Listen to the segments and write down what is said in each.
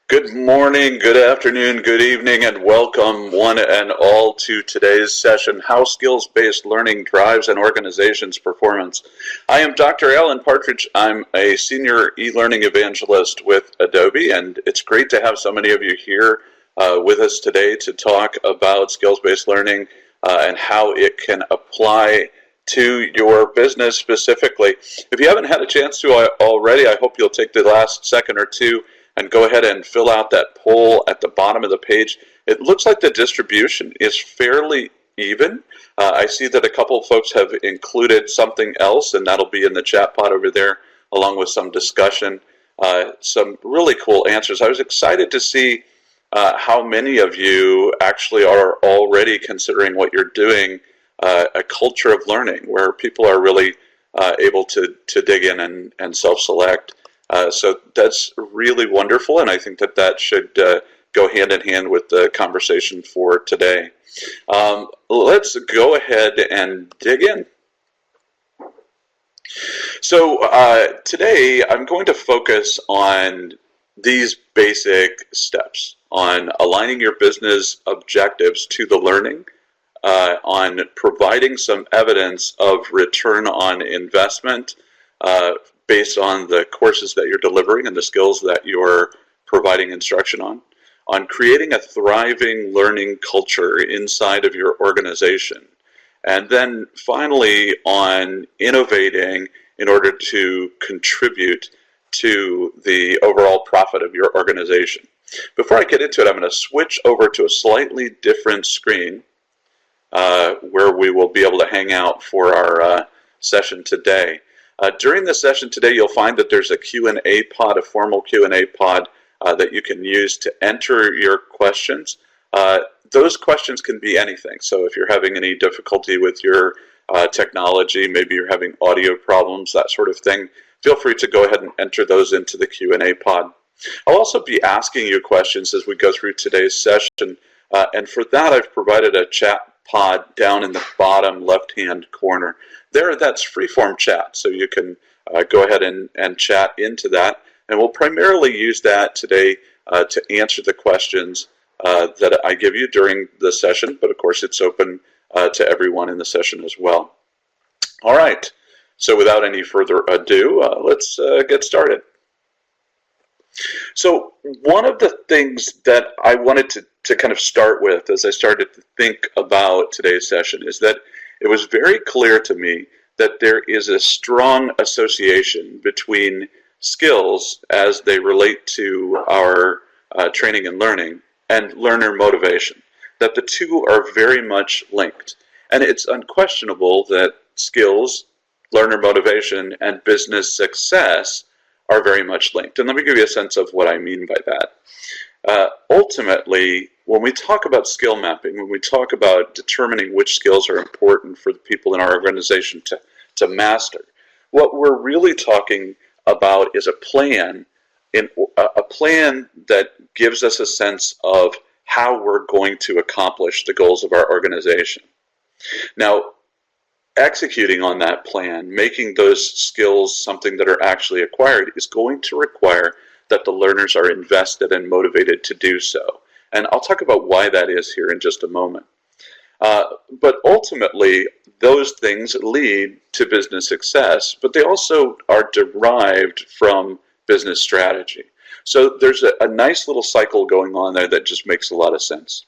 Good morning, good afternoon, good evening, and welcome one and all to today's session, How Skills-Based Learning Drives an Organization's Performance. I am Dr. Alan Partridge. I'm a senior e-learning evangelist with Adobe, and it's great to have so many of you here with us today to talk about skills-based learning and how it can apply to your business specifically. If you haven't had a chance to already, I hope you'll take the last second or two and go ahead and fill out that poll at the bottom of the page. It looks like the distribution is fairly even. I see that a couple of folks have included something else, and that'll be in the chat pod over there, along with some discussion, some really cool answers. I was excited to see how many of you actually are already considering what you're doing, a culture of learning, where people are really able to dig in and self-select. So that's really wonderful, and I think that should go hand in hand with the conversation for today. Let's go ahead and dig in. So today I'm going to focus on these basic steps, on aligning your business objectives to the learning, on providing some evidence of return on investment, based on the courses that you're delivering and the skills that you're providing instruction on creating a thriving learning culture inside of your organization, and then finally on innovating in order to contribute to the overall profit of your organization. Before I get into it, I'm going to switch over to a slightly different screen where we will be able to hang out for our session today. During the session today, you'll find that there's a Q&A pod, a formal Q&A pod that you can use to enter your questions. Those questions can be anything. So if you're having any difficulty with your technology, maybe you're having audio problems, that sort of thing, feel free to go ahead and enter those into the Q&A pod. I'll also be asking you questions as we go through today's session. And for that, I've provided a chat pod down in the bottom left-hand corner. There, that's free-form chat, so you can go ahead and chat into that. And we'll primarily use that today to answer the questions that I give you during the session, but of course it's open to everyone in the session as well. All right, so without any further ado, let's get started. So one of the things that I wanted to kind of start with as I started to think about today's session is that it was very clear to me that there is a strong association between skills as they relate to our training and learning and learner motivation, that the two are very much linked. And it's unquestionable that skills, learner motivation, and business success are very much linked. And let me give you a sense of what I mean by that. Ultimately, when we talk about skill mapping, when we talk about determining which skills are important for the people in our organization to master, what we're really talking about is a plan that gives us a sense of how we're going to accomplish the goals of our organization. Now, executing on that plan, making those skills something that are actually acquired, is going to require that the learners are invested and motivated to do so. And I'll talk about why that is here in just a moment. But ultimately, those things lead to business success, but they also are derived from business strategy. So there's a nice little cycle going on there that just makes a lot of sense.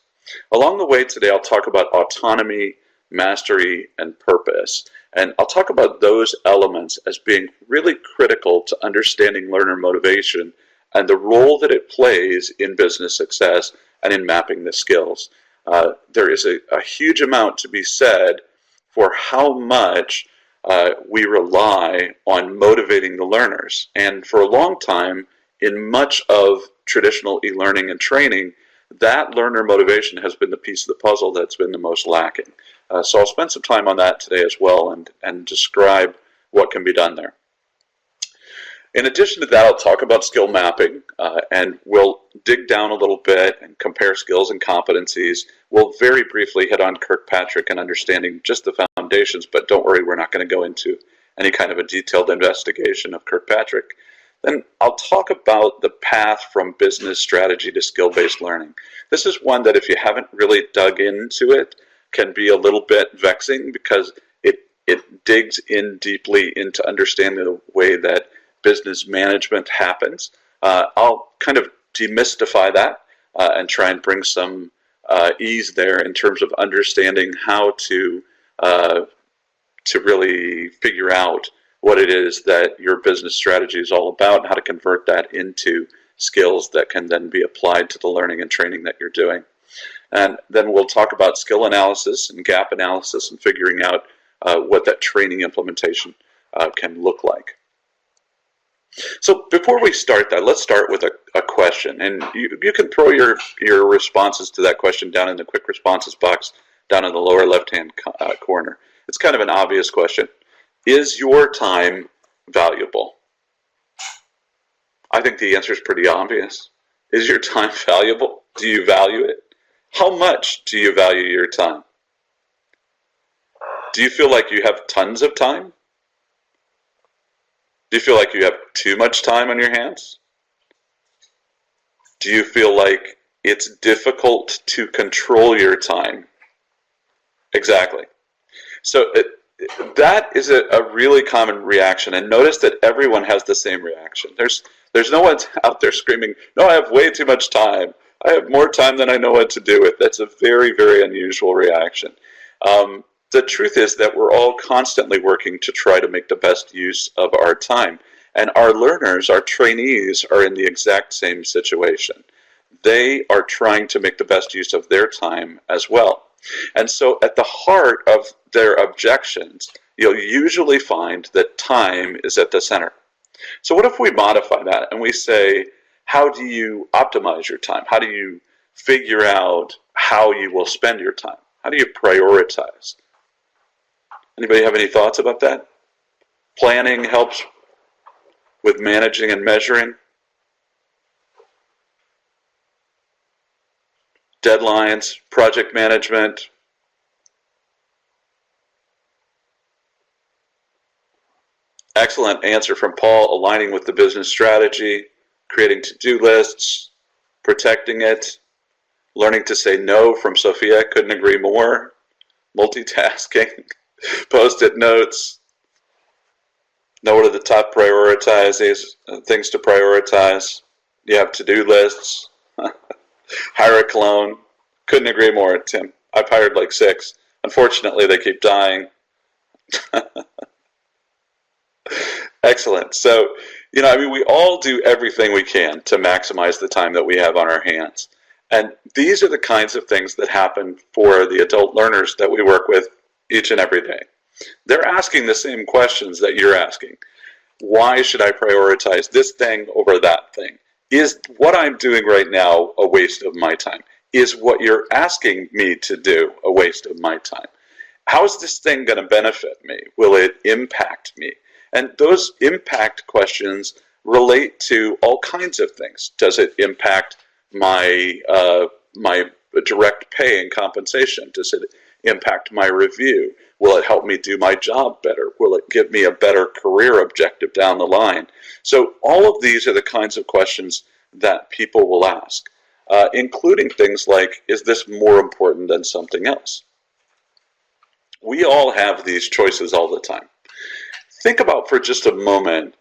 Along the way today, I'll talk about autonomy, mastery, and purpose. And I'll talk about those elements as being really critical to understanding learner motivation and the role that it plays in business success and in mapping the skills. There is a huge amount to be said for how much we rely on motivating the learners. And for a long time, in much of traditional e-learning and training, that learner motivation has been the piece of the puzzle that's been the most lacking. So I'll spend some time on that today as well and describe what can be done there. In addition to that, I'll talk about skill mapping, and we'll dig down a little bit and compare skills and competencies. We'll very briefly hit on Kirkpatrick and understanding just the foundations, but don't worry, we're not going to go into any kind of a detailed investigation of Kirkpatrick. Then I'll talk about the path from business strategy to skill-based learning. This is one that if you haven't really dug into it, can be a little bit vexing because it digs in deeply into understanding the way that business management happens. I'll kind of demystify that and try and bring some ease there in terms of understanding how to really figure out what it is that your business strategy is all about and how to convert that into skills that can then be applied to the learning and training that you're doing. And then we'll talk about skill analysis and gap analysis and figuring out what that training implementation can look like. So before we start that, let's start with a question. And you can throw your responses to that question down in the quick responses box down in the lower left-hand corner. It's kind of an obvious question. Is your time valuable? I think the answer is pretty obvious. Is your time valuable? Do you value it? How much do you value your time? Do you feel like you have tons of time? Do you feel like you have too much time on your hands? Do you feel like it's difficult to control your time? Exactly. So that is a really common reaction, and notice that everyone has the same reaction. There's no one out there screaming, "No, I have way too much time. I have more time than I know what to do with." That's a very, very unusual reaction. The truth is that we're all constantly working to try to make the best use of our time. And our learners, our trainees, are in the exact same situation. They are trying to make the best use of their time as well. And so at the heart of their objections, you'll usually find that time is at the center. So what if we modify that and we say, how do you optimize your time? How do you figure out how you will spend your time? How do you prioritize? Anybody have any thoughts about that? Planning helps with managing and measuring. Deadlines, project management. Excellent answer from Paul, aligning with the business strategy, creating to-do lists, protecting it, learning to say no from Sophia, couldn't agree more, multitasking, post-it notes, know what are the top things to prioritize. You have to-do lists, hire a clone. Couldn't agree more, Tim. I've hired like 6. Unfortunately, they keep dying. Excellent. So, we all do everything we can to maximize the time that we have on our hands. And these are the kinds of things that happen for the adult learners that we work with each and every day. They're asking the same questions that you're asking. Why should I prioritize this thing over that thing? Is what I'm doing right now a waste of my time? Is what you're asking me to do a waste of my time? How is this thing going to benefit me? Will it impact me? And those impact questions relate to all kinds of things. Does it impact my direct pay and compensation? Does it impact my review? Will it help me do my job better? Will it give me a better career objective down the line? So all of these are the kinds of questions that people will ask, including things like, is this more important than something else? We all have these choices all the time. Think about for just a moment,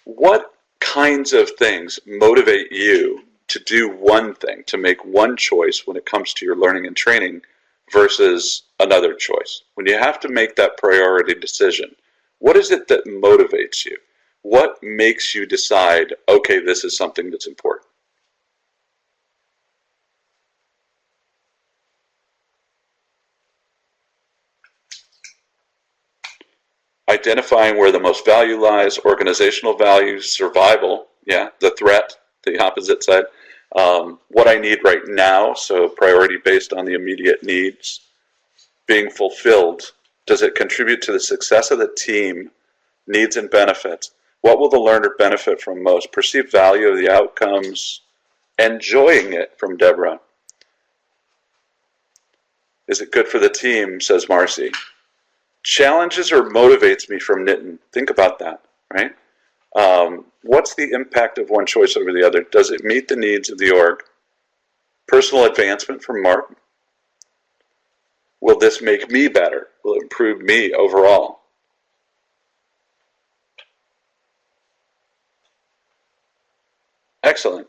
what kinds of things motivate you to do one thing, to make one choice when it comes to your learning and training versus another choice. When you have to make that priority decision, what is it that motivates you? What makes you decide, okay, this is something that's important? Identifying where the most value lies, organizational values, survival, the threat, the opposite side. What I need right now, so priority based on the immediate needs. Being fulfilled, does it contribute to the success of the team? Needs and benefits. What will the learner benefit from most? Perceived value of the outcomes. Enjoying it, from Deborah. Is it good for the team, says Marcy. Challenges or motivates me from Nitin. Think about that, right? What's the impact of one choice over the other? Does it meet the needs of the org? Personal advancement from Mark. Will this make me better? Will it improve me overall? Excellent.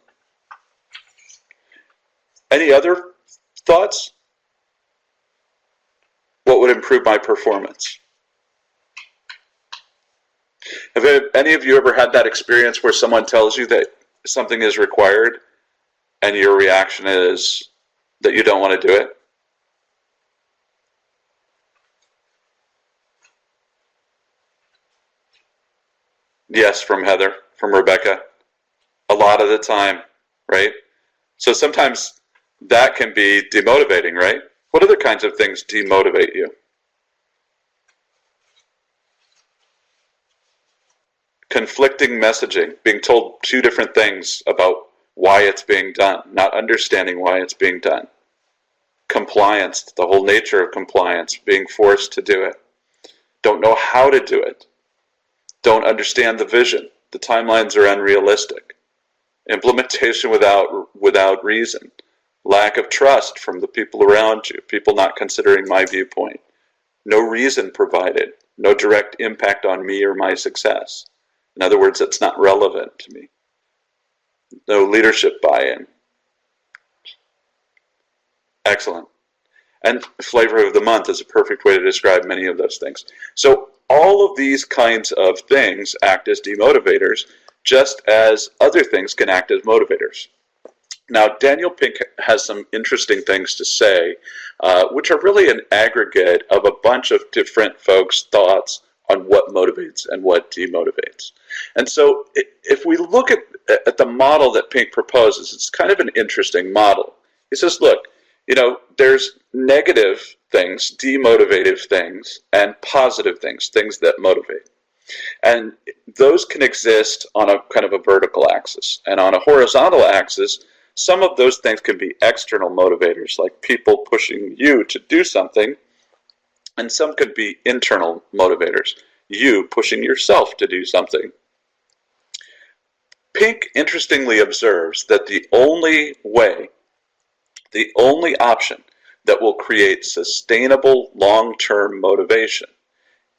Any other thoughts? What would improve my performance? Have any of you ever had that experience where someone tells you that something is required and your reaction is that you don't want to do it? Yes, from Heather, from Rebecca. A lot of the time, right? So sometimes that can be demotivating, right? What other kinds of things demotivate you? Conflicting messaging, being told two different things about why it's being done, not understanding why it's being done. Compliance, the whole nature of compliance, being forced to do it. Don't know how to do it. Don't understand the vision. The timelines are unrealistic. Implementation without reason. Lack of trust from the people around you. People not considering my viewpoint. No reason provided. No direct impact on me or my success. In other words, it's not relevant to me. No leadership buy-in. Excellent. And flavor of the month is a perfect way to describe many of those things. So all of these kinds of things act as demotivators, just as other things can act as motivators. Now, Daniel Pink has some interesting things to say, which are really an aggregate of a bunch of different folks' thoughts on what motivates and what demotivates. And so if we look at the model that Pink proposes, it's kind of an interesting model. He says, look, there's negative things, demotivative things, and positive things, things that motivate. And those can exist on a kind of a vertical axis. And on a horizontal axis, some of those things can be external motivators, like people pushing you to do something, and some could be internal motivators, you pushing yourself to do something. Pink interestingly observes that the only option that will create sustainable long-term motivation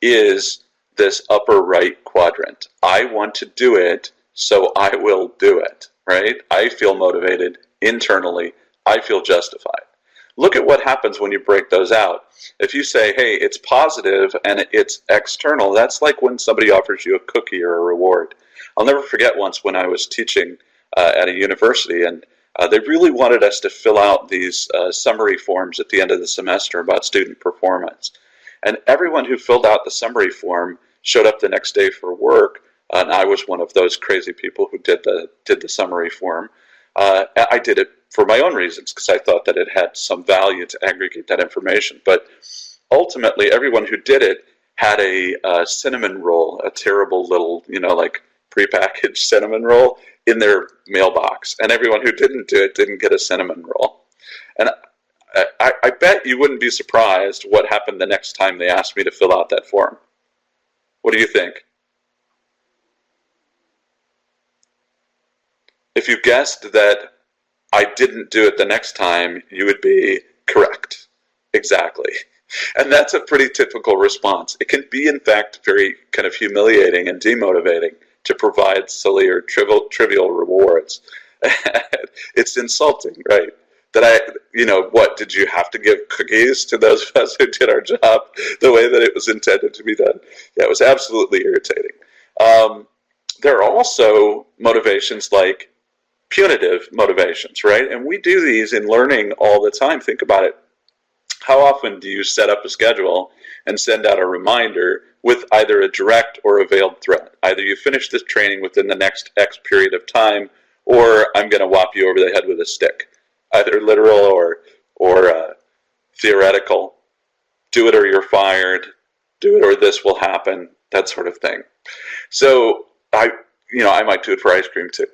is this upper right quadrant. I want to do it, so I will do it, right? I feel motivated internally. I feel justified. Look at what happens when you break those out. If you say, hey, it's positive and it's external, that's like when somebody offers you a cookie or a reward. I'll never forget once when I was teaching at a university, and they really wanted us to fill out these summary forms at the end of the semester about student performance. And everyone who filled out the summary form showed up the next day for work, and I was one of those crazy people who did the summary form. I did it for my own reasons because I thought that it had some value to aggregate that information. But ultimately, everyone who did it had a cinnamon roll, a terrible little, like prepackaged cinnamon roll in their mailbox. And everyone who didn't do it didn't get a cinnamon roll. And I bet you wouldn't be surprised what happened the next time they asked me to fill out that form. What do you think? If you guessed that I didn't do it the next time, you would be correct. Exactly. And that's a pretty typical response. It can be, in fact, very kind of humiliating and demotivating to provide silly or trivial rewards. It's insulting, right? That did you have to give cookies to those of us who did our job the way that it was intended to be done? Yeah, it was absolutely irritating. There are also motivations like punitive motivations, right? And we do these in learning all the time. Think about it. How often do you set up a schedule and send out a reminder with either a direct or a veiled threat? Either you finish this training within the next X period of time, or I'm going to whop you over the head with a stick. Either literal or theoretical. Do it or you're fired. Do it or this will happen. That sort of thing. So I might do it for ice cream too.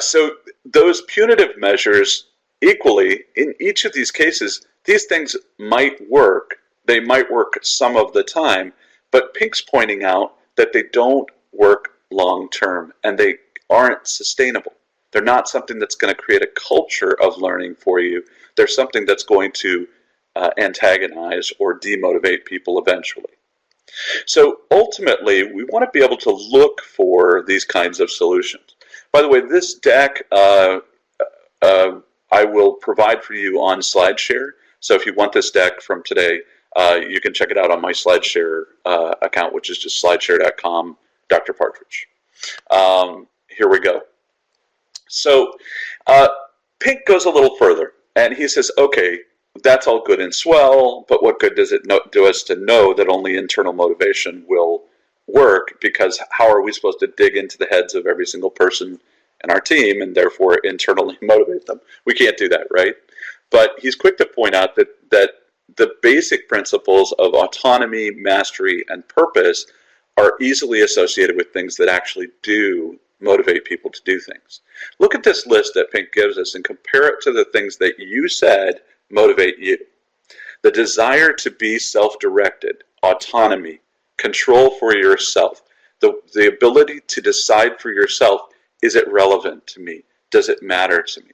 So those punitive measures, equally, in each of these cases, these things might work. They might work some of the time, but Pink's pointing out that they don't work long term, and they aren't sustainable. They're not something that's going to create a culture of learning for you. They're something that's going to antagonize or demotivate people eventually. So ultimately, we want to be able to look for these kinds of solutions. By the way, this deck I will provide for you on SlideShare. So if you want this deck from today, you can check it out on my SlideShare account, which is just slideshare.com, Dr. Partridge. Here we go. So Pink goes a little further, and he says, okay, that's all good and swell, but what good does it do us to know that only internal motivation will work? Because how are we supposed to dig into the heads of every single person in our team and therefore internally motivate them? We can't do that, right? But he's quick to point out that the basic principles of autonomy, mastery, and purpose are easily associated with things that actually do motivate people to do things. Look at this list that Pink gives us and compare it to the things that you said motivate you. The desire to be self-directed, autonomy, control for yourself, the ability to decide for yourself, is it relevant to me? Does it matter to me?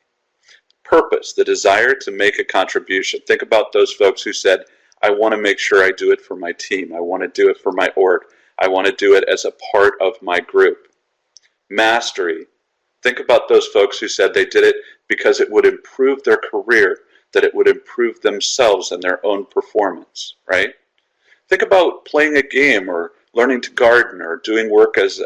Purpose, the desire to make a contribution. Think about those folks who said, I want to make sure I do it for my team. I want to do it for my org. I want to do it as a part of my group. Mastery. Think about those folks who said they did it because it would improve their career, that it would improve themselves and their own performance, right? Think about playing a game or learning to garden or doing work as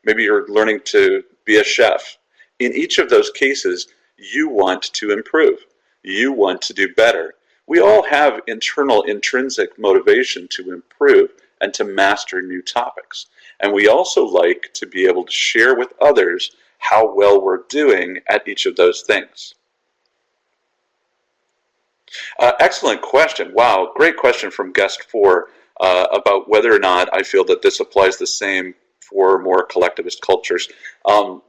maybe you're learning to be a chef. In each of those cases, you want to improve. You want to do better. We all have internal intrinsic motivation to improve and to master new topics. And we also like to be able to share with others how well we're doing at each of those things. Excellent question. Wow, great question from guest 4 about whether or not I feel that this applies the same for more collectivist cultures. Oh,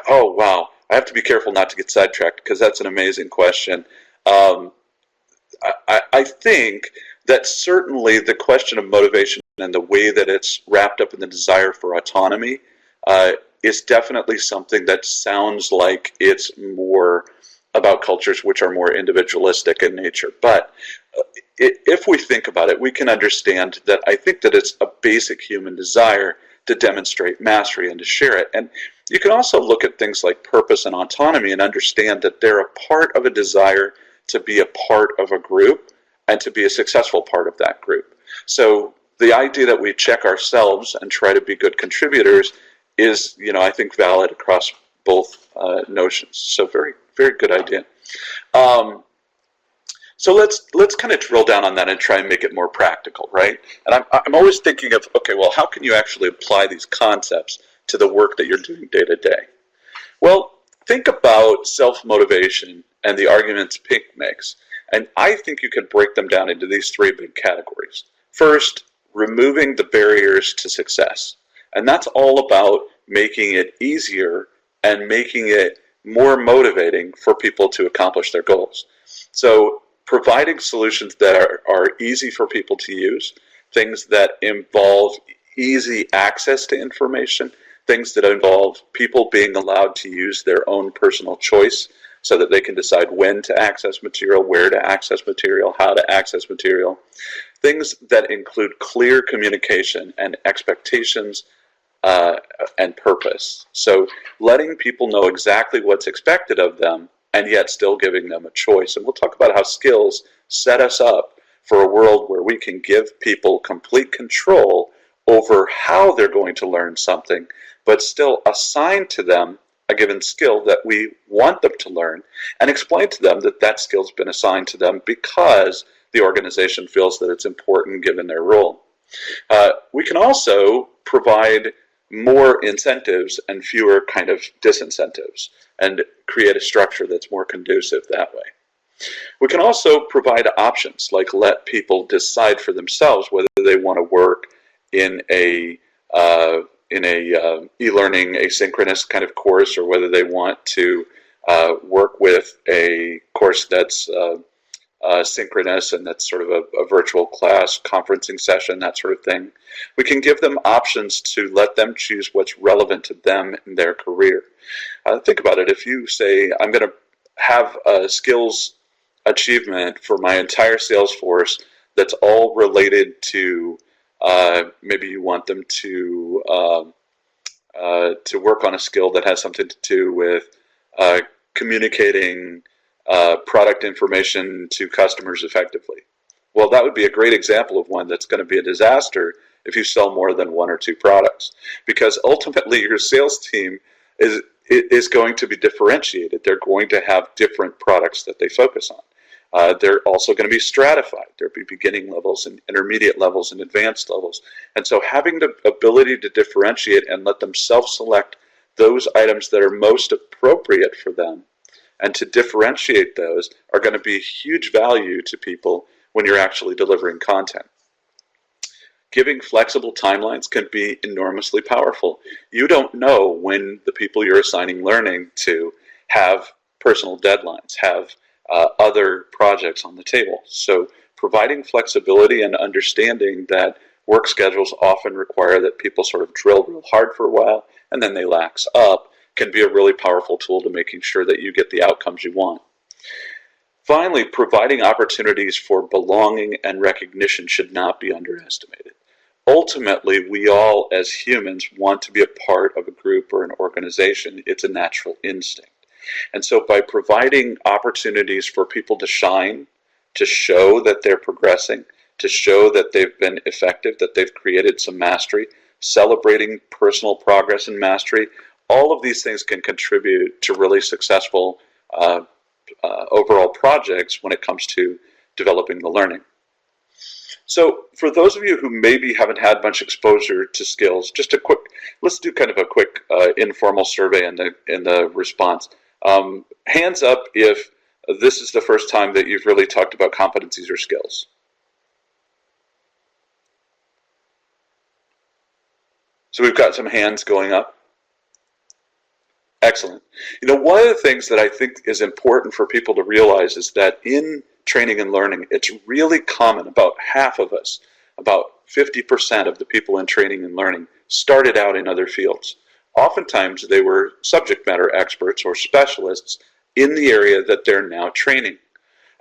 wow. I have to be careful not to get sidetracked because that's an amazing question. I think that certainly the question of motivation and the way that it's wrapped up in the desire for autonomy is definitely something that sounds like it's more about cultures which are more individualistic in nature. But if we think about it, we can understand that I think that it's a basic human desire to demonstrate mastery and to share it. And you can also look at things like purpose and autonomy and understand that they're a part of a desire to be a part of a group and to be a successful part of that group. So the idea that we check ourselves and try to be good contributors is, I think valid across both notions. So very, very good idea. So let's kind of drill down on that and try and make it more practical, right? And I'm always thinking of, okay, well, how can you actually apply these concepts to the work that you're doing day to day? Well, think about self-motivation and the arguments Pink makes. And I think you can break them down into these 3 big categories. First, removing the barriers to success. And that's all about making it easier and making it more motivating for people to accomplish their goals. So providing solutions that are easy for people to use, things that involve easy access to information, things that involve people being allowed to use their own personal choice so that they can decide when to access material, where to access material, how to access material. Things that include clear communication and expectations and purpose. So letting people know exactly what's expected of them and yet still giving them a choice. And we'll talk about how skills set us up for a world where we can give people complete control over how they're going to learn something, but still assign to them a given skill that we want them to learn and explain to them that that skill's been assigned to them because the organization feels that it's important given their role. We can also provide more incentives and fewer kind of disincentives and create a structure that's more conducive that way. We can also provide options, like let people decide for themselves whether they want to work in a e-learning asynchronous kind of course or whether they want to work with a course that's synchronous, and that's sort of a virtual class, conferencing session, that sort of thing. We can give them options to let them choose what's relevant to them in their career. Think about it. If you say, I'm going to have a skills achievement for my entire sales force that's all related to, maybe you want them to work on a skill that has something to do with communicating product information to customers effectively. Well, that would be a great example of one that's going to be a disaster if you sell more than one or two products, because ultimately your sales team is going to be differentiated. They're going to have different products that they focus on. They're also going to be stratified. There'll be beginning levels and intermediate levels and advanced levels. And so having the ability to differentiate and let them self-select those items that are most appropriate for them and to differentiate those are going to be huge value to people when you're actually delivering content. Giving flexible timelines can be enormously powerful. You don't know when the people you're assigning learning to have personal deadlines, have other projects on the table. So providing flexibility and understanding that work schedules often require that people sort of drill real hard for a while and then they lax up can be a really powerful tool to making sure that you get the outcomes you want. Finally, providing opportunities for belonging and recognition should not be underestimated. Ultimately, we all as humans want to be a part of a group or an organization. It's a natural instinct. And so by providing opportunities for people to shine, to show that they're progressing, to show that they've been effective, that they've created some mastery, celebrating personal progress and mastery, all of these things can contribute to really successful overall projects when it comes to developing the learning. So for those of you who maybe haven't had much exposure to skills, just a quick, let's do kind of a quick informal survey in the response. Hands up if this is the first time that you've really talked about competencies or skills. So we've got some hands going up. Excellent. You know, one of the things that I think is important for people to realize is that in training and learning, it's really common, about half of us, about 50% of the people in training and learning started out in other fields. Oftentimes they were subject matter experts or specialists in the area that they're now training.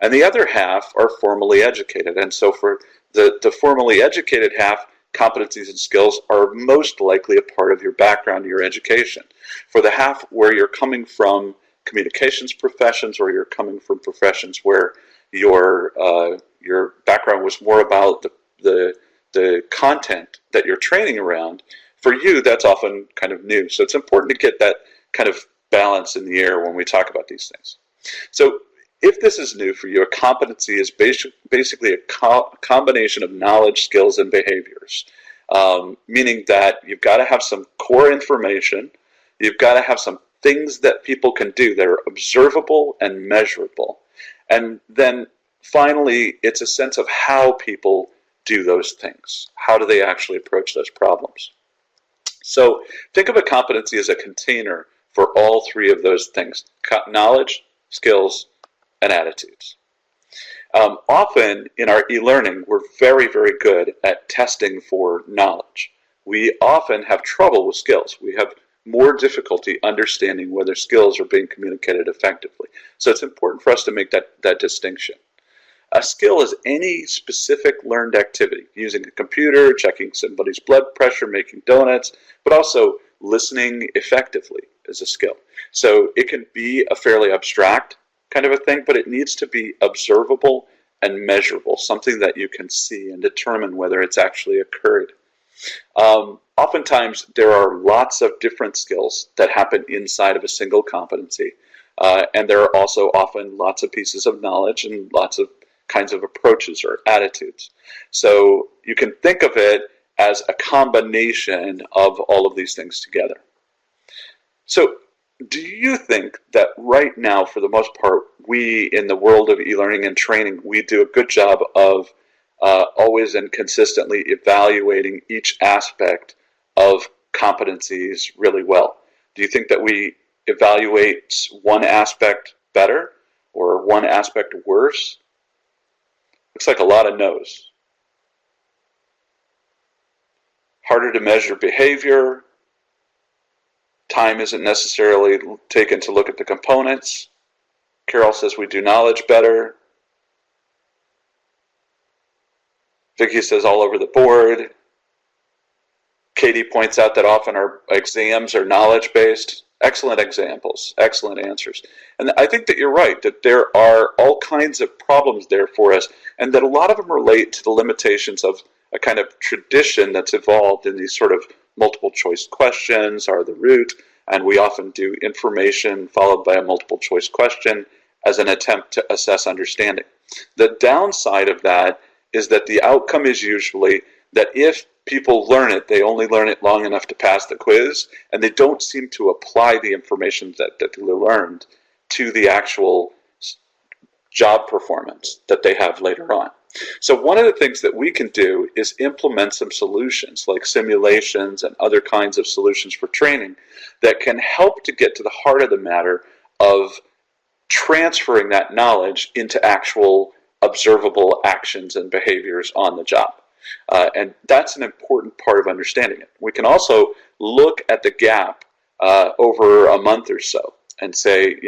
And the other half are formally educated. And so for the formally educated half, competencies and skills are most likely a part of your background, your education. For the half where you're coming from communications professions or you're coming from professions where your background was more about the content that you're training around, for you that's often kind of new. So it's important to get that kind of balance in the air when we talk about these things. So if this is new for you, a competency is basically a combination of knowledge, skills, and behaviors, meaning that you've got to have some core information, you've got to have some things that people can do that are observable and measurable. And then finally, it's a sense of how people do those things. How do they actually approach those problems? So think of a competency as a container for all three of those things: knowledge, skills, and attitudes. Often in our e-learning, we're very, very good at testing for knowledge. We often have trouble with skills. We have more difficulty understanding whether skills are being communicated effectively. So it's important for us to make that distinction. A skill is any specific learned activity, using a computer, checking somebody's blood pressure, making donuts, but also listening effectively is a skill. So it can be a fairly abstract kind of a thing, but it needs to be observable and measurable, something that you can see and determine whether it's actually occurred. Oftentimes, there are lots of different skills that happen inside of a single competency, and there are also often lots of pieces of knowledge and lots of kinds of approaches or attitudes. So you can think of it as a combination of all of these things together. So do you think that right now, for the most part, we in the world of e-learning and training, we do a good job of always and consistently evaluating each aspect of competencies really well? Do you think that we evaluate one aspect better or one aspect worse? Looks like a lot of no's. Harder to measure behavior. Time isn't necessarily taken to look at the components. Carol says we do knowledge better. Vicky says all over the board. Katie points out that often our exams are knowledge-based. Excellent examples, excellent answers. And I think that you're right, that there are all kinds of problems there for us, and that a lot of them relate to the limitations of a kind of tradition that's evolved in these sort of multiple choice questions are the root, and we often do information followed by a multiple choice question as an attempt to assess understanding. The downside of that is that the outcome is usually that if people learn it, they only learn it long enough to pass the quiz, and they don't seem to apply the information that they learned to the actual job performance that they have later on. So one of the things that we can do is implement some solutions like simulations and other kinds of solutions for training that can help to get to the heart of the matter of transferring that knowledge into actual observable actions and behaviors on the job. And that's an important part of understanding it. We can also look at the gap over a month or so and say,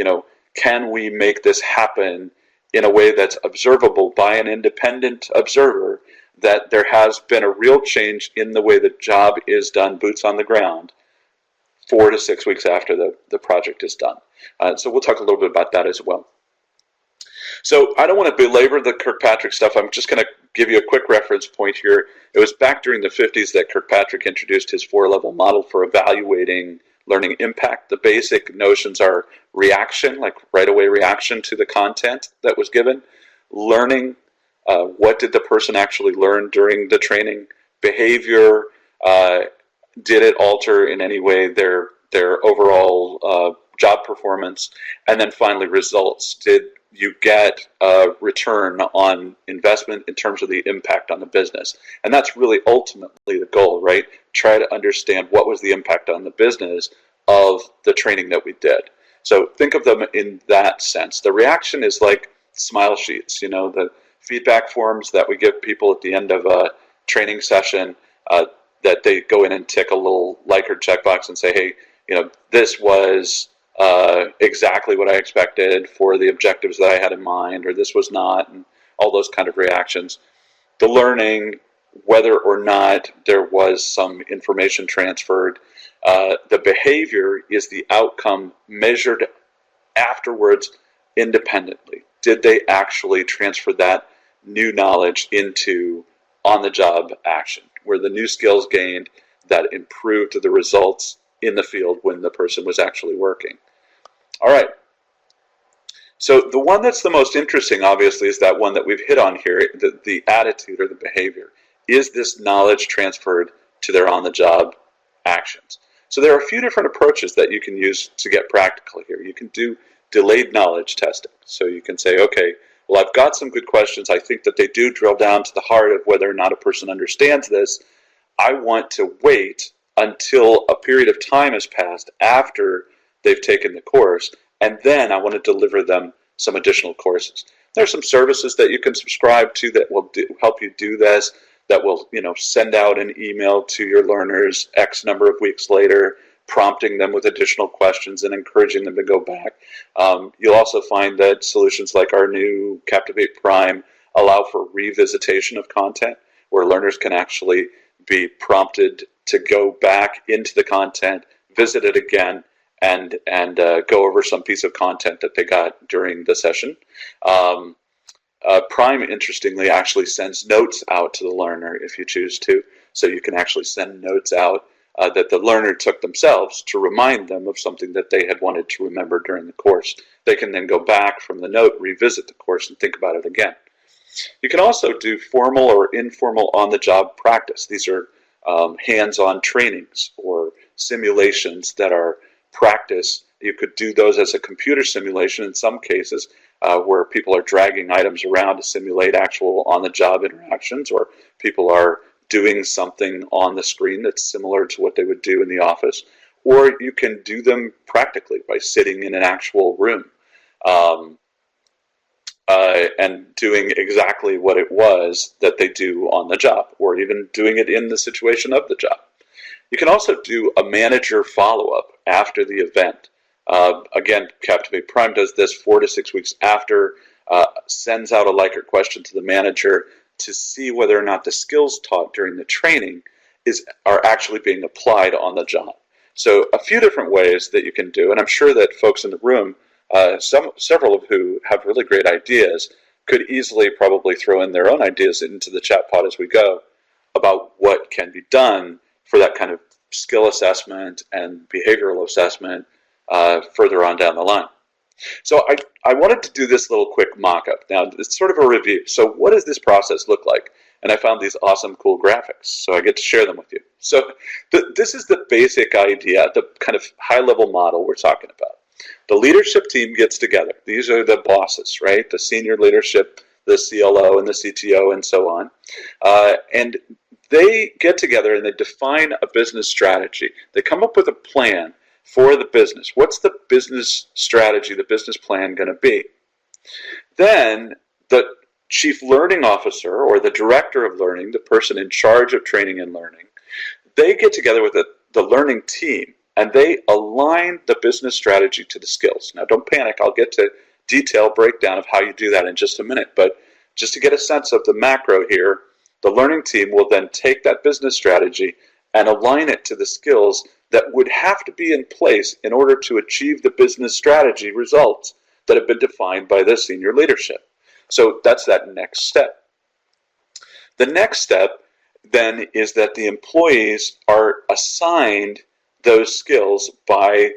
can we make this happen in a way that's observable by an independent observer, that there has been a real change in the way the job is done, boots on the ground, 4 to 6 weeks after the project is done. So we'll talk a little bit about that as well. So I don't want to belabor the Kirkpatrick stuff. I'm just going to give you a quick reference point here. It was back during the 50s that Kirkpatrick introduced his 4-level model for evaluating learning impact. The basic notions are reaction, like right-away reaction to the content that was given. Learning, what did the person actually learn during the training? Behavior, did it alter in any way their overall job performance? And then finally, results. Did you get a return on investment in terms of the impact on the business? And that's really ultimately the goal, right? Try to understand what was the impact on the business of the training that we did. So think of them in that sense. The reaction is like smile sheets, the feedback forms that we give people at the end of a training session, that they go in and tick a little like or checkbox and say, hey, this was exactly what I expected for the objectives that I had in mind, or this was not, and all those kind of reactions. The learning, whether or not there was some information transferred. The behavior is the outcome measured afterwards independently. Did they actually transfer that new knowledge into on-the-job action? Were the new skills gained that improved the results in the field when the person was actually working? All right. So the one that's the most interesting, obviously, is that one that we've hit on here, the attitude or the behavior. Is this knowledge transferred to their on-the-job actions? So there are a few different approaches that you can use to get practical here. You can do delayed knowledge testing. So you can say, okay, well, I've got some good questions. I think that they do drill down to the heart of whether or not a person understands this. I want to wait until a period of time has passed after they've taken the course, and then I want to deliver them some additional courses. There's some services that you can subscribe to that will help you do this, that will send out an email to your learners X number of weeks later, prompting them with additional questions and encouraging them to go back. You'll also find that solutions like our new Captivate Prime allow for revisitation of content, where learners can actually be prompted to go back into the content, visit it again, and go over some piece of content that they got during the session. Prime, interestingly, actually sends notes out to the learner if you choose to. So you can actually send notes out that the learner took themselves to remind them of something that they had wanted to remember during the course. They can then go back from the note, revisit the course, and think about it again. You can also do formal or informal on-the-job practice. These are hands-on trainings or simulations that are practice. You could do those as a computer simulation in some cases, where people are dragging items around to simulate actual on-the-job interactions, or people are doing something on the screen that's similar to what they would do in the office. Or you can do them practically by sitting in an actual room. and doing exactly what it was that they do on the job, or even doing it in the situation of the job. You can also do a manager follow-up after the event. Again, Captivate Prime does this 4 to 6 weeks after, sends out a Likert question to the manager to see whether or not the skills taught during the training are actually being applied on the job. So a few different ways that you can do, and I'm sure that folks in the room, several of who have really great ideas, could easily probably throw in their own ideas into the chat pod as we go about what can be done for that kind of skill assessment and behavioral assessment further on down the line. So I wanted to do this little quick mock-up. Now, it's sort of a review. So what does this process look like? And I found these awesome, cool graphics, so I get to share them with you. So this is the basic idea, the kind of high-level model we're talking about. The leadership team gets together. These are the bosses, right? The senior leadership, the CLO and the CTO and so on. And they get together and they define a business strategy. They come up with a plan for the business. What's the business strategy, the business plan going to be? Then the chief learning officer or the director of learning, the person in charge of training and learning, they get together with the learning team and they align the business strategy to the skills. Now don't panic, I'll get to detailed breakdown of how you do that in just a minute, but just to get a sense of the macro here, the learning team will then take that business strategy and align it to the skills that would have to be in place in order to achieve the business strategy results that have been defined by the senior leadership. So that's that next step. The next step then is that the employees are assigned those skills by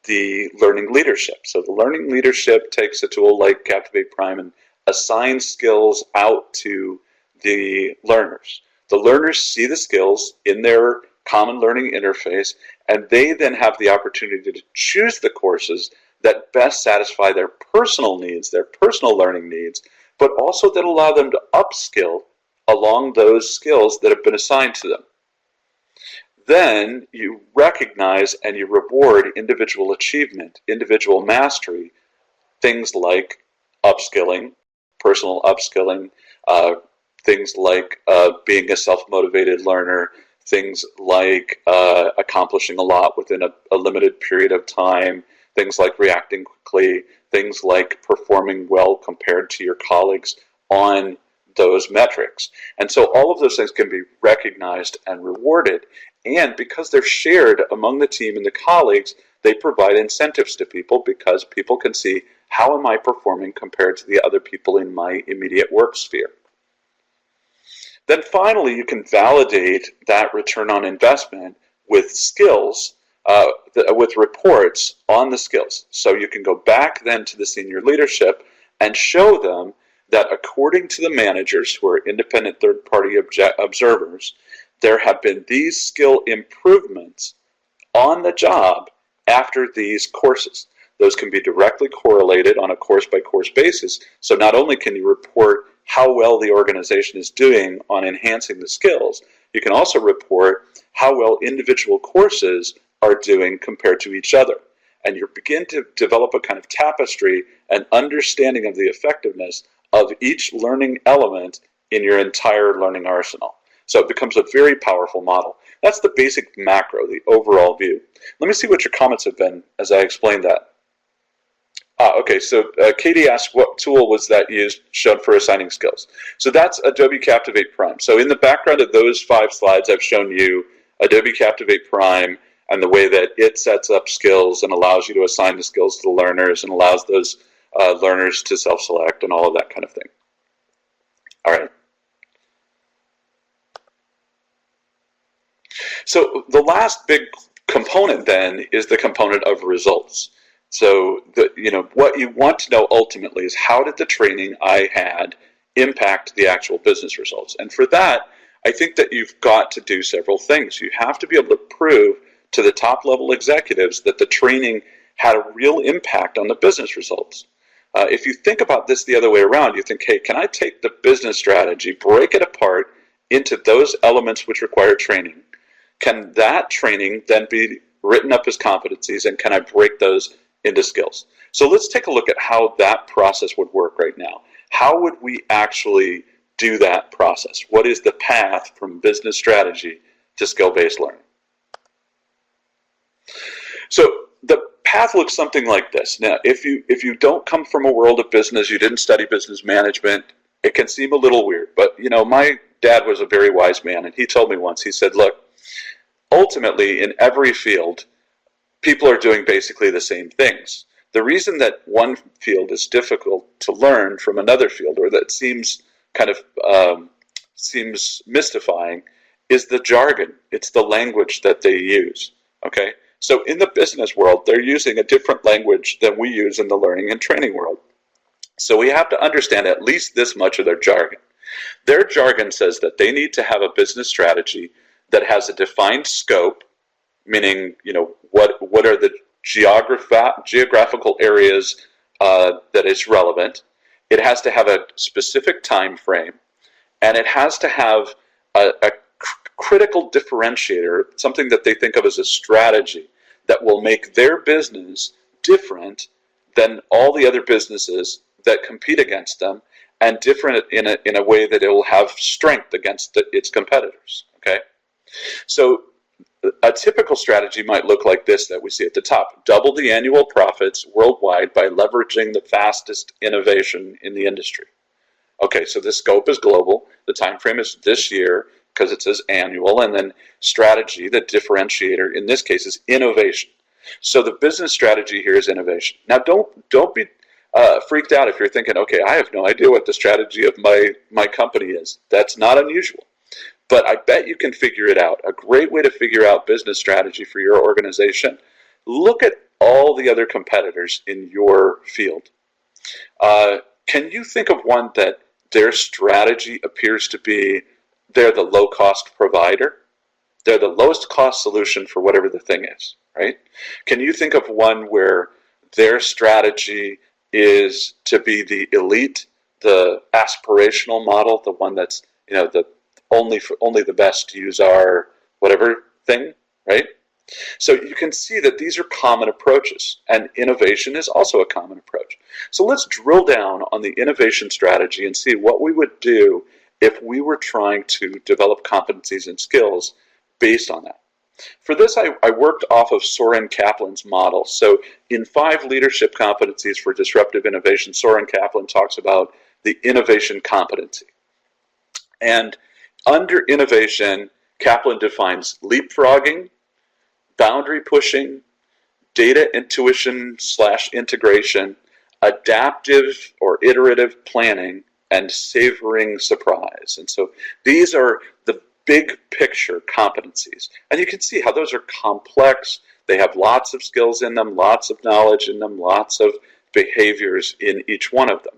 the learning leadership. So the learning leadership takes a tool like Captivate Prime and assigns skills out to the learners. The learners see the skills in their common learning interface, and they then have the opportunity to choose the courses that best satisfy their personal needs, their personal learning needs, but also that allow them to upskill along those skills that have been assigned to them. Then you recognize and you reward individual achievement, individual mastery, things like upskilling, personal upskilling, things like being a self-motivated learner, things like accomplishing a lot within a limited period of time, things like reacting quickly, things like performing well compared to your colleagues on those metrics. And so all of those things can be recognized and rewarded. And because they're shared among the team and the colleagues, they provide incentives to people because people can see, how am I performing compared to the other people in my immediate work sphere? Then finally, you can validate that return on investment with skills, with reports on the skills. So you can go back then to the senior leadership and show them that according to the managers, who are independent third-party observers, there have been these skill improvements on the job after these courses. Those can be directly correlated on a course-by-course basis. So not only can you report how well the organization is doing on enhancing the skills, you can also report how well individual courses are doing compared to each other. And you begin to develop a kind of tapestry and understanding of the effectiveness of each learning element in your entire learning arsenal. So it becomes a very powerful model. That's the basic macro, the overall view. Let me see what your comments have been as I explain that. Okay, so Katie asked, what tool was that shown for assigning skills? So that's Adobe Captivate Prime. So in the background of those 5 slides, I've shown you Adobe Captivate Prime and the way that it sets up skills and allows you to assign the skills to the learners and allows those learners to self-select and all of that kind of thing. All right. So the last big component then is the component of results. So what you want to know ultimately is, how did the training I had impact the actual business results? And for that, I think that you've got to do several things. You have to be able to prove to the top level executives that the training had a real impact on the business results. If you think about this the other way around, you think, hey, can I take the business strategy, break it apart into those elements which require training? Can that training then be written up as competencies, and can I break those into skills. So let's take a look at how that process would work right now. How would we actually do that process? What is the path from business strategy to skill-based learning? So the path looks something like this. Now, if you don't come from a world of business, you didn't study business management, it can seem a little weird. But, you know, my dad was a very wise man, and he told me once, he said, look, ultimately, in every field, people are doing basically the same things. The reason that one field is difficult to learn from another field, or that seems kind of seems mystifying, is the jargon. It's the language that they use. Okay, so in the business world, they're using a different language than we use in the learning and training world. So we have to understand at least this much of their jargon. Their jargon says that they need to have a business strategy that has a defined scope, meaning, you know, what are the geographical areas that is relevant. It has to have a specific time frame, and it has to have a critical differentiator, something that they think of as a strategy that will make their business different than all the other businesses that compete against them, and different in a way that it will have strength against its competitors. Okay, so a typical strategy might look like this that we see at the top: double the annual profits worldwide by leveraging the fastest innovation in the industry. Okay, so the scope is global, the time frame is this year because it says annual, and then strategy, the differentiator in this case, is innovation. So the business strategy here is innovation. Now don't be freaked out if you're thinking, okay, I have no idea what the strategy of my company is. That's not unusual. But I bet you can figure it out. A great way to figure out business strategy for your organization: look at all the other competitors in your field. Can you think of one that their strategy appears to be they're the low-cost provider? They're the lowest cost solution for whatever the thing is, right? Can you think of one where their strategy is to be the elite, the aspirational model, the one that's, you know, the only the best use our whatever thing, right? So you can see that these are common approaches, and innovation is also a common approach. So let's drill down on the innovation strategy and see what we would do if we were trying to develop competencies and skills based on that. For this, I worked off of Soren Kaplan's model. So in 5 leadership competencies for disruptive innovation, Soren Kaplan talks about the innovation competency. And under innovation, Kaplan defines leapfrogging, boundary pushing, data intuition / integration, adaptive or iterative planning, and savoring surprise. And so these are the big picture competencies. And you can see how those are complex. They have lots of skills in them, lots of knowledge in them, lots of behaviors in each one of them.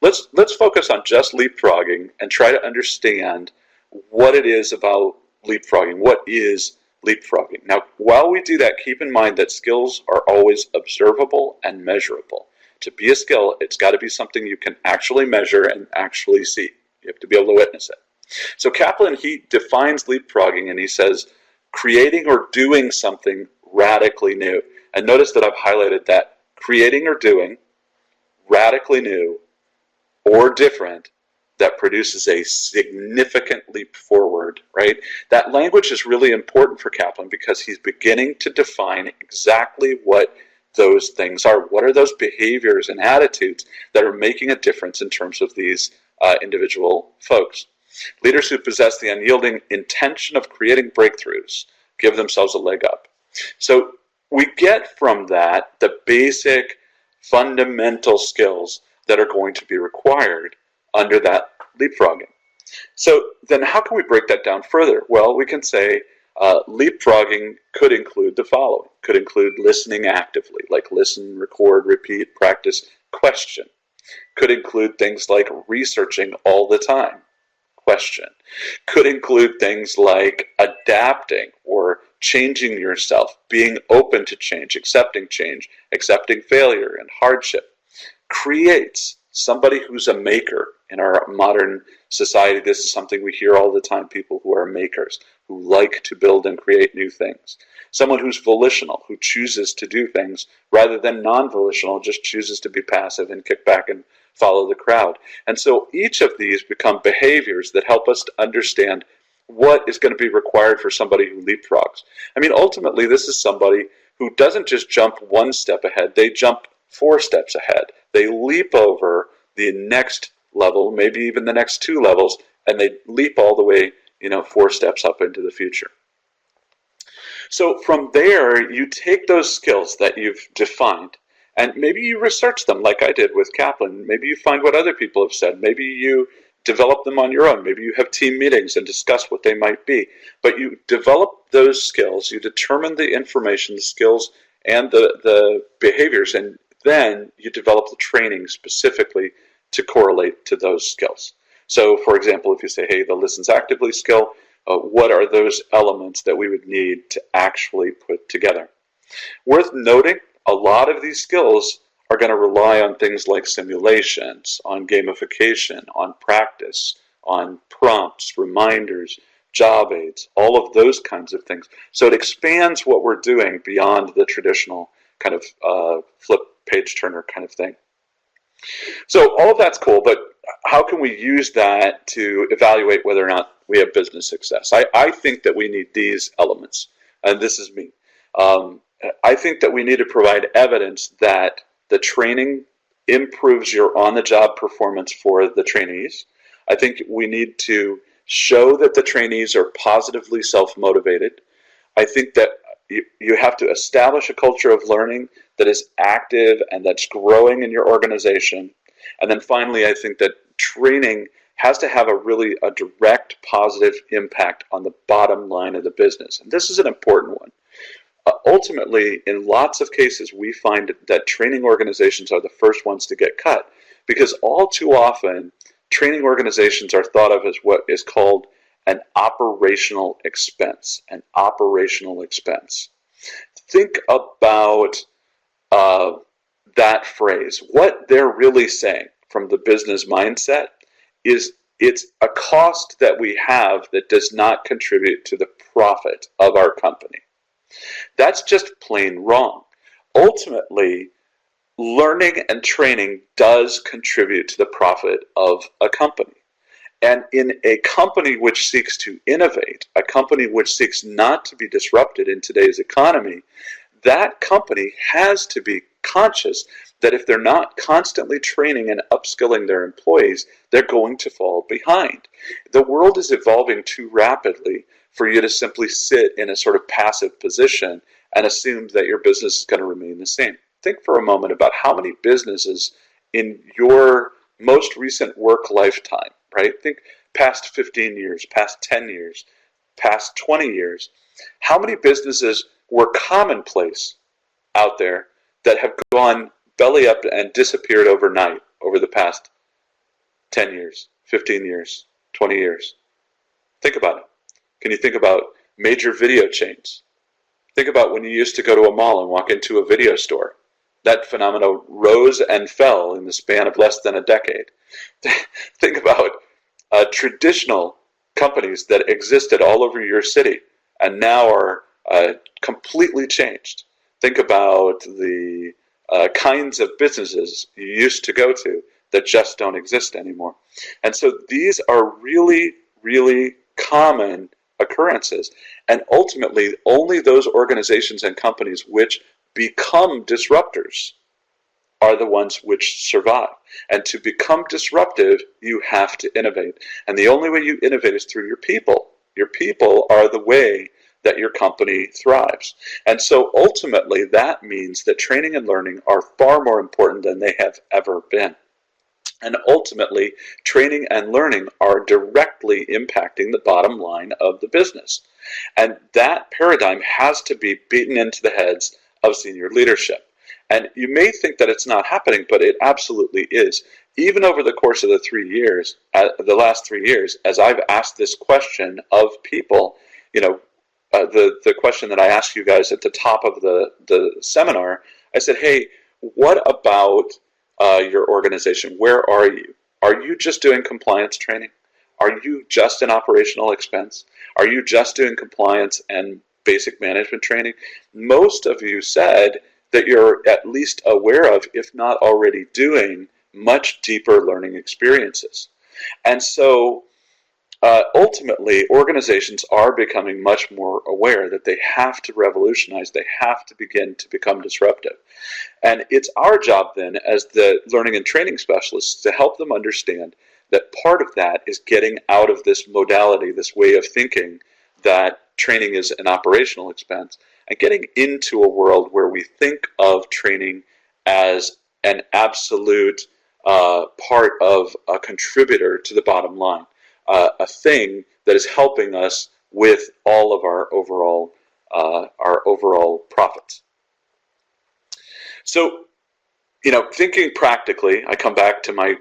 Let's focus on just leapfrogging and try to understand what it is about leapfrogging. What is leapfrogging? Now, while we do that, keep in mind that skills are always observable and measurable. To be a skill, it's got to be something you can actually measure and actually see. You have to be able to witness it. So Kaplan, he defines leapfrogging, and he says creating or doing something radically new. And notice that I've highlighted that: creating or doing radically new or different that produces a significant leap forward, right? That language is really important for Kaplan because he's beginning to define exactly what those things are. What are those behaviors and attitudes that are making a difference in terms of these individual folks? Leaders who possess the unyielding intention of creating breakthroughs give themselves a leg up. So we get from that the basic fundamental skills that are going to be required under that leapfrogging. So then how can we break that down further? Well, we can say leapfrogging could include the following. Could include listening actively, like listen, record, repeat, practice, question. Could include things like researching all the time, question. Could include things like adapting or changing yourself, being open to change, accepting failure and hardship. Creates somebody who's a maker. In our modern society, this is something we hear all the time, people who are makers, who like to build and create new things. Someone who's volitional, who chooses to do things rather than non-volitional, just chooses to be passive and kick back and follow the crowd. And so each of these become behaviors that help us to understand what is going to be required for somebody who leapfrogs. I mean, ultimately, this is somebody who doesn't just jump one step ahead, they jump 4 steps ahead. They leap over the next level, maybe even the next 2 levels, and they leap all the way, 4 steps up into the future. So from there, you take those skills that you've defined, and maybe you research them like I did with Kaplan. Maybe you find what other people have said. Maybe you develop them on your own. Maybe you have team meetings and discuss what they might be. But you develop those skills, you determine the information, the skills, and the behaviors, and then you develop the training specifically to correlate to those skills. So, for example, if you say, hey, the listens actively skill, what are those elements that we would need to actually put together? Worth noting, a lot of these skills are going to rely on things like simulations, on gamification, on practice, on prompts, reminders, job aids, all of those kinds of things. So it expands what we're doing beyond the traditional kind of flip page turner kind of thing. So all of that's cool, but how can we use that to evaluate whether or not we have business success? I think that we need these elements, and this is me. I think that we need to provide evidence that the training improves your on-the-job performance for the trainees. I think we need to show that the trainees are positively self-motivated. I think that you have to establish a culture of learning that is active and that's growing in your organization. And then finally, I think that training has to have a direct positive impact on the bottom line of the business. And this is an important one. Ultimately, in lots of cases, we find that training organizations are the first ones to get cut, because all too often, training organizations are thought of as what is called an operational expense. An operational expense. Think about that phrase. What they're really saying from the business mindset is it's a cost that we have that does not contribute to the profit of our company. That's just plain wrong. Ultimately, learning and training does contribute to the profit of a company. And in a company which seeks to innovate, a company which seeks not to be disrupted in today's economy, that company has to be conscious that if they're not constantly training and upskilling their employees, they're going to fall behind. The world is evolving too rapidly for you to simply sit in a sort of passive position and assume that your business is going to remain the same. Think for a moment about how many businesses in your most recent work lifetime, right? Think past 15 years, past 10 years, past 20 years. How many businesses were commonplace out there that have gone belly up and disappeared overnight over the past 10 years, 15 years, 20 years? Think about it. Can you think about major video chains? Think about when you used to go to a mall and walk into a video store. That phenomenon rose and fell in the span of less than a decade. Think about traditional companies that existed all over your city and now are completely changed. Think about the kinds of businesses you used to go to that just don't exist anymore. And so these are really, really common occurrences. And ultimately, only those organizations and companies which become disruptors are the ones which survive. And to become disruptive, you have to innovate. And the only way you innovate is through your people. Your people are the way that your company thrives. And so ultimately, that means that training and learning are far more important than they have ever been. And ultimately, training and learning are directly impacting the bottom line of the business. And that paradigm has to be beaten into the heads of senior leadership. And you may think that it's not happening, but it absolutely is. Even over the course of the last 3 years, as I've asked this question of people, the question that I asked you guys at the top of the seminar, I said, hey, what about your organization. Where are you? Are you just doing compliance training? Are you just in operational expense? Are you just doing compliance and basic management training? Most of you said that you're at least aware of, if not already doing, much deeper learning experiences. And so ultimately, organizations are becoming much more aware that they have to revolutionize, they have to begin to become disruptive. And it's our job then as the learning and training specialists to help them understand that part of that is getting out of this modality, this way of thinking that training is an operational expense, and getting into a world where we think of training as an absolute part of a contributor to the bottom line, a thing that is helping us with all of our overall profits. So, thinking practically, I come back to my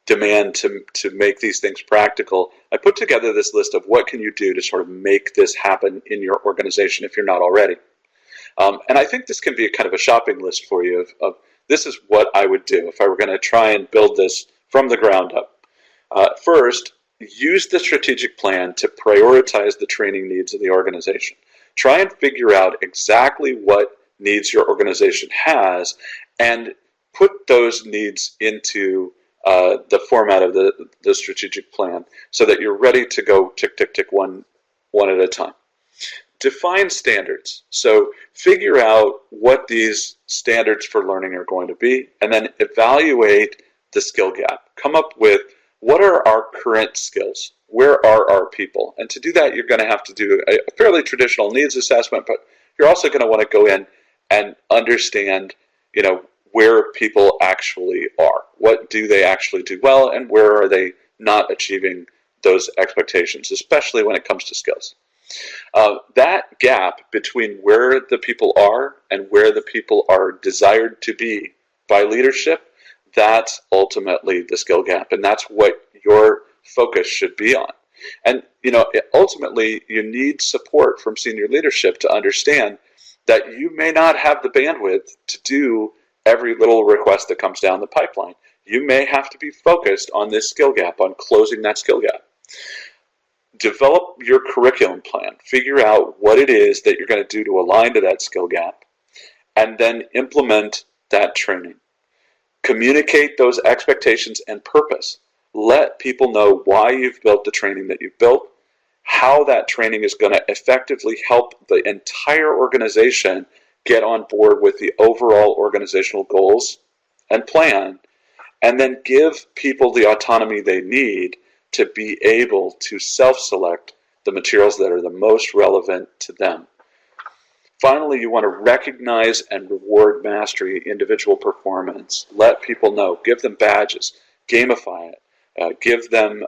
demand to make these things practical. I put together this list of what can you do to sort of make this happen in your organization if you're not already. And I think this can be a kind of a shopping list for you of this is what I would do if I were going to try and build this from the ground up. First, use the strategic plan to prioritize the training needs of the organization. Try and figure out exactly what needs your organization has and put those needs into the format of the strategic plan so that you're ready to go tick, tick, tick, one at a time. Define standards. So figure out what these standards for learning are going to be and then evaluate the skill gap. Come up with what are our current skills? Where are our people? And to do that, you're going to have to do a fairly traditional needs assessment, but you're also going to want to go in and understand, where people actually are. What do they actually do well, and where are they not achieving those expectations, especially when it comes to skills. That gap between where the people are and where the people are desired to be by leadership, that's ultimately the skill gap, and that's what your focus should be on. And ultimately, you need support from senior leadership to understand that you may not have the bandwidth to do every little request that comes down the pipeline. You may have to be focused on this skill gap, on closing that skill gap. Develop your curriculum plan. Figure out what it is that you're going to do to align to that skill gap, and then implement that training. Communicate those expectations and purpose. Let people know why you've built the training that you've built, how that training is going to effectively help the entire organization get on board with the overall organizational goals and plan, and then give people the autonomy they need to be able to self-select the materials that are the most relevant to them. Finally, you want to recognize and reward mastery, individual performance. Let people know, give them badges, gamify it, give them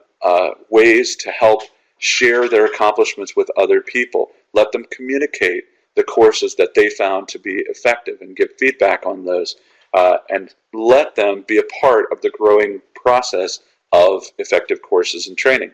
ways to help share their accomplishments with other people. Let them communicate the courses that they found to be effective and give feedback on those, and let them be a part of the growing process of effective courses and training.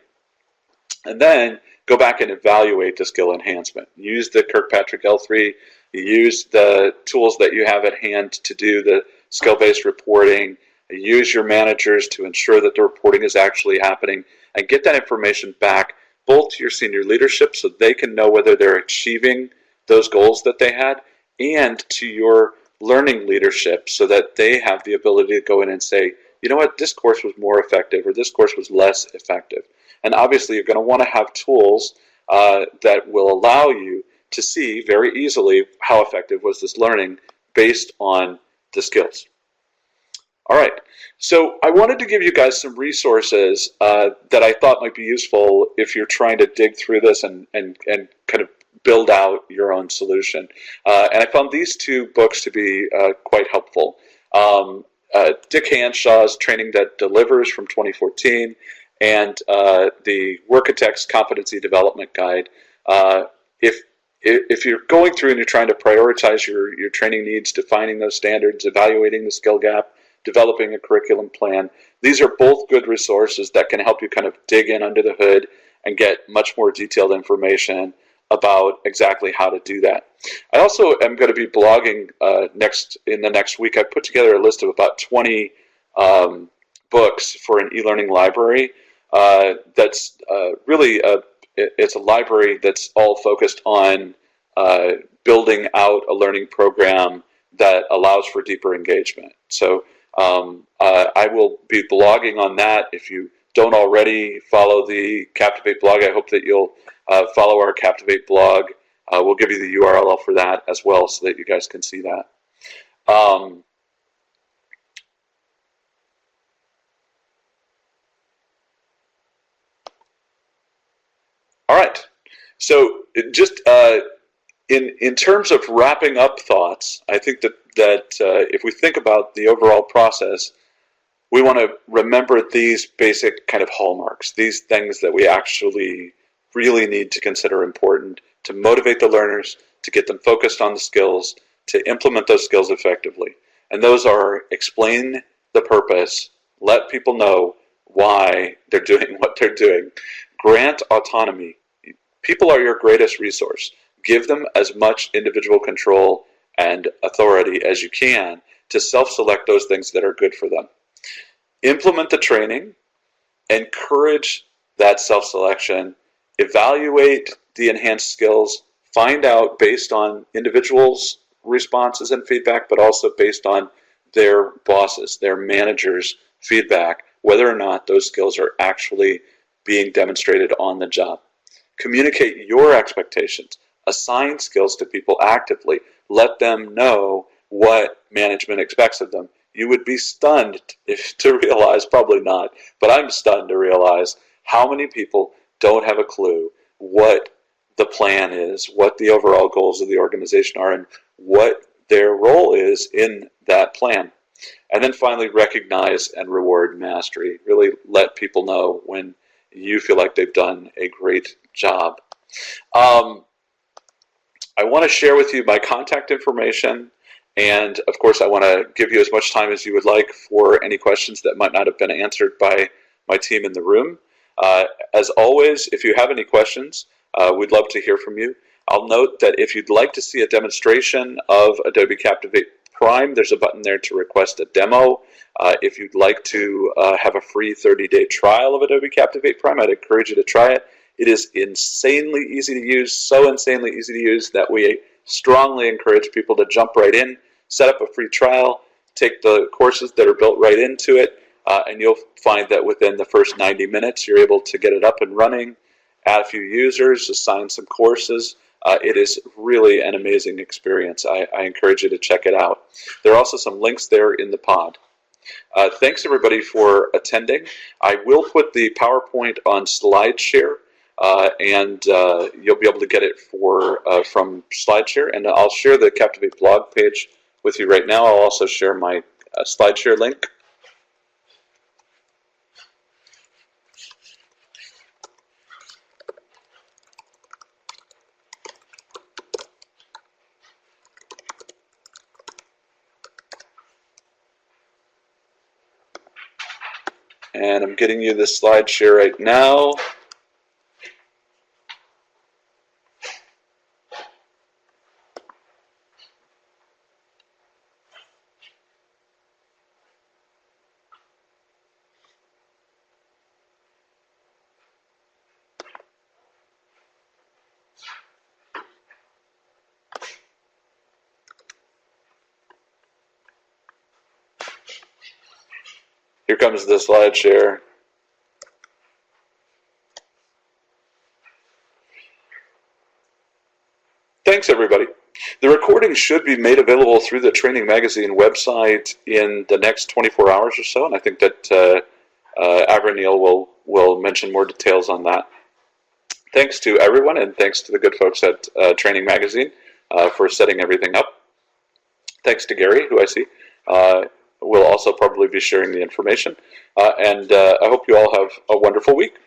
And then go back and evaluate the skill enhancement. Use the Kirkpatrick L3, use the tools that you have at hand to do the skill-based reporting, use your managers to ensure that the reporting is actually happening, and get that information back both to your senior leadership so they can know whether they're achieving those goals that they had, and to your learning leadership so that they have the ability to go in and say, you know what, this course was more effective or this course was less effective. And obviously you're going to want to have tools that will allow you to see very easily how effective was this learning based on the skills. All right, so I wanted to give you guys some resources that I thought might be useful if you're trying to dig through this and kind of build out your own solution. And I found these two books to be quite helpful. Dick Hanshaw's Training That Delivers from 2014 and the Workitect's Competency Development Guide. If you're going through and you're trying to prioritize your training needs, defining those standards, evaluating the skill gap, developing a curriculum plan, these are both good resources that can help you kind of dig in under the hood and get much more detailed information about exactly how to do that. I also am going to be blogging in the next week. I put together a list of about 20 books for an e-learning library. That's really it's a library that's all focused on building out a learning program that allows for deeper engagement. So I will be blogging on that. If you don't already follow the Captivate blog, I hope that you'll follow our Captivate blog. We'll give you the URL for that as well so that you guys can see that. All right. So just in terms of wrapping up thoughts, I think that if we think about the overall process, we want to remember these basic kind of hallmarks, these things that we actually really need to consider important to motivate the learners, to get them focused on the skills, to implement those skills effectively. And those are: explain the purpose, let people know why they're doing what they're doing, grant autonomy. People are your greatest resource. Give them as much individual control and authority as you can to self-select those things that are good for them. Implement the training, encourage that self-selection, evaluate the enhanced skills, find out based on individuals' responses and feedback, but also based on their bosses, their managers' feedback, whether or not those skills are actually being demonstrated on the job. Communicate your expectations. Assign skills to people actively. Let them know what management expects of them. You would be stunned to realize, probably not, but I'm stunned to realize how many people don't have a clue what the plan is, what the overall goals of the organization are, and what their role is in that plan. And then finally, recognize and reward mastery. Really let people know when you feel like they've done a great job. I want to share with you my contact information, and of course I want to give you as much time as you would like for any questions that might not have been answered by my team in the room. As always, if you have any questions, we'd love to hear from you. I'll note that if you'd like to see a demonstration of Adobe Captivate Prime, there's a button there to request a demo. If you'd like to have a free 30-day trial of Adobe Captivate Prime, I'd encourage you to try it. It is insanely easy to use, so insanely easy to use that we strongly encourage people to jump right in, set up a free trial, take the courses that are built right into it, and you'll find that within the first 90 minutes you're able to get it up and running, add a few users, assign some courses. It is really an amazing experience. I encourage you to check it out. There are also some links there in the pod. Thanks everybody for attending. I will put the PowerPoint on SlideShare, and you'll be able to get it from SlideShare. And I'll share the Captivate blog page with you right now. I'll also share my SlideShare link. And I'm getting you this SlideShare right now. Here comes the SlideShare. Thanks, everybody. The recording should be made available through the Training Magazine website in the next 24 hours or so, and I think that Avranil will mention more details on that. Thanks to everyone, and thanks to the good folks at Training Magazine for setting everything up. Thanks to Gary, who I see. We'll also probably be sharing the information. And I hope you all have a wonderful week.